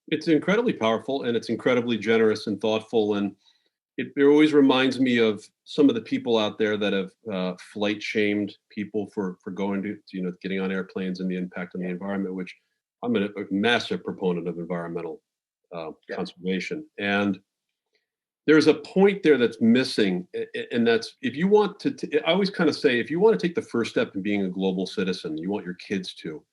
It's incredibly powerful and it's incredibly generous and thoughtful. And it always reminds me of some of the people out there that have flight shamed people for going to getting on airplanes and the impact on the Yeah, environment, which I'm a massive proponent of environmental yeah, conservation. And there's a point there that's missing, and that's if you want to. I always kind of say, if you want to take the first step in being a global citizen, you want your kids to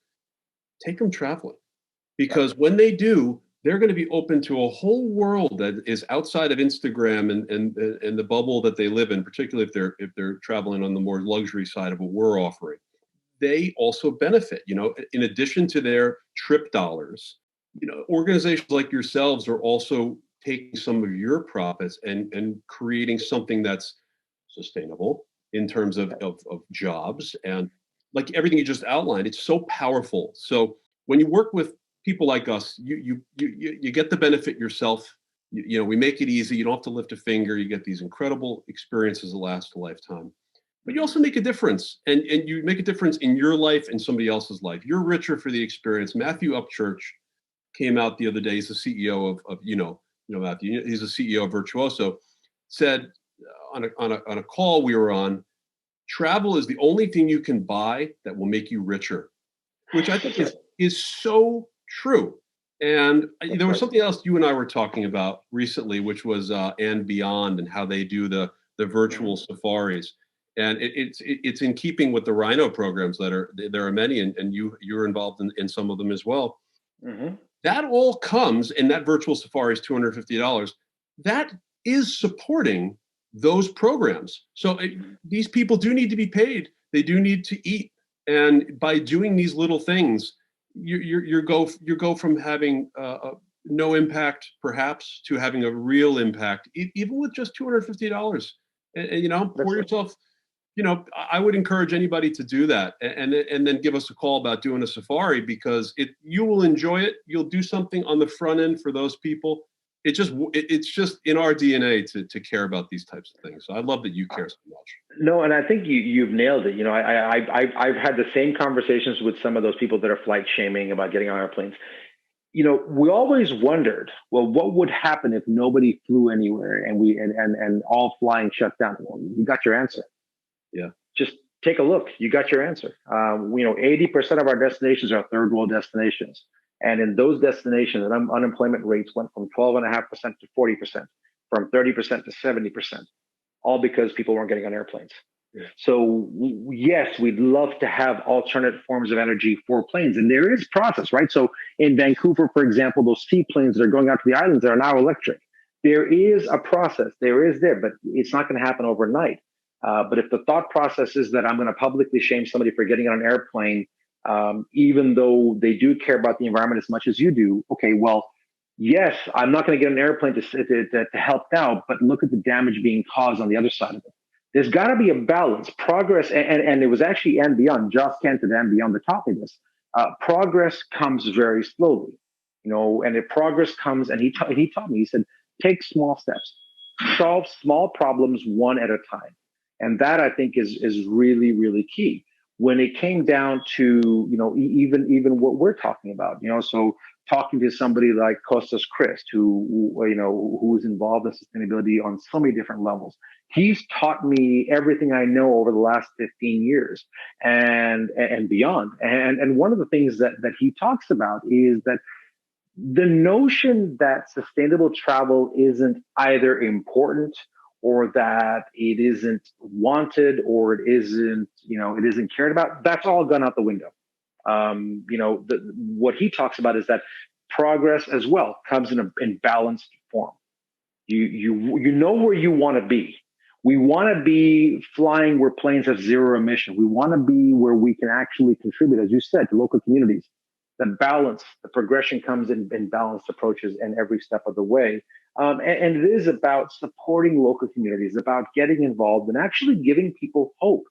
take them traveling yeah. because when they do, they're going to be open to a whole world that is outside of Instagram and the bubble that they live in, particularly if they're traveling on the more luxury side of what we're offering. They also benefit, in addition to their trip dollars. Organizations like yourselves are also taking some of your profits and creating something that's sustainable in terms of jobs and like everything you just outlined. It's so powerful. So when you work with people like us, you get the benefit yourself. We make it easy. You don't have to lift a finger. You get these incredible experiences that last a lifetime. But you Mhm. also make a difference, and you make a difference in your life and somebody else's life. You're richer for the experience. Matthew Upchurch came out the other day. He's the CEO of Matthew. He's the CEO of Virtuoso. Said on a call we were on, travel is the only thing you can buy that will make you richer, which I think That's right. is so true. And That's there was right. something else you and I were talking about recently, which was and beyond and how they do the Mhm. virtual safaris. And it's in keeping with the Rhino programs that are there are many, and you're involved in some of them as well. Mhm. That all comes, and that virtual safari is $250. That is supporting those programs. So these people do need to be paid. They do need to eat, and by doing these little things, you go from having no impact perhaps to having a real impact, even with just $250. And That's pour right. yourself. I would encourage anybody to do that and then give us a call about doing a safari because you will enjoy it. You'll do something on the front end for those people. It's just in our DNA to care about these types of things. So I love that you care so much. No, and I think you've nailed it. I've had the same conversations with some of those people that are flight shaming about getting on airplanes. We always wondered, well, what would happen if nobody flew anywhere and and all flying shut down? Well, you got your answer. Yeah. Just take a look. You got your answer. 80% of our destinations are third world destinations. And in those destinations, unemployment rates went from 12.5% to 40%, from 30% to 70%, all because people weren't getting on airplanes. Yeah. So yes, we'd love to have alternate forms of energy for planes, and there is process, right? So in Vancouver, for example, those seaplanes that are going out to the islands that are now electric, there is a process. There is there, but it's not going to happen overnight. But if the thought process is that I'm going to publicly shame somebody for getting on an airplane, even though they do care about the environment as much as you do, okay, well, yes, I'm not going to get an airplane to help out, but look at the damage being caused on the other side of it. There's got to be a balance. Progress, and it was actually and beyond, Joss Kent and beyond the top of this. Progress comes very slowly, and if progress comes, and he taught me, he said, take small steps, solve small problems one at a time. And that I think is really, really key. When it came down to, even what we're talking about, so talking to somebody like Costas Christ, who is involved in sustainability on so many different levels. He's taught me everything I know over the last 15 years and beyond. And one of the things that he talks about is that the notion that sustainable travel isn't either important or that it isn't wanted or it isn't cared about, that's all gone out the window. What he talks about is that progress as well comes in balanced form. You know where you want to be. We want to be flying where planes have zero emission. We want to be where we can actually contribute, as you said, to local communities. The progression comes in balanced approaches in every step of the way. And it is about supporting local communities, about getting involved and actually giving people hope.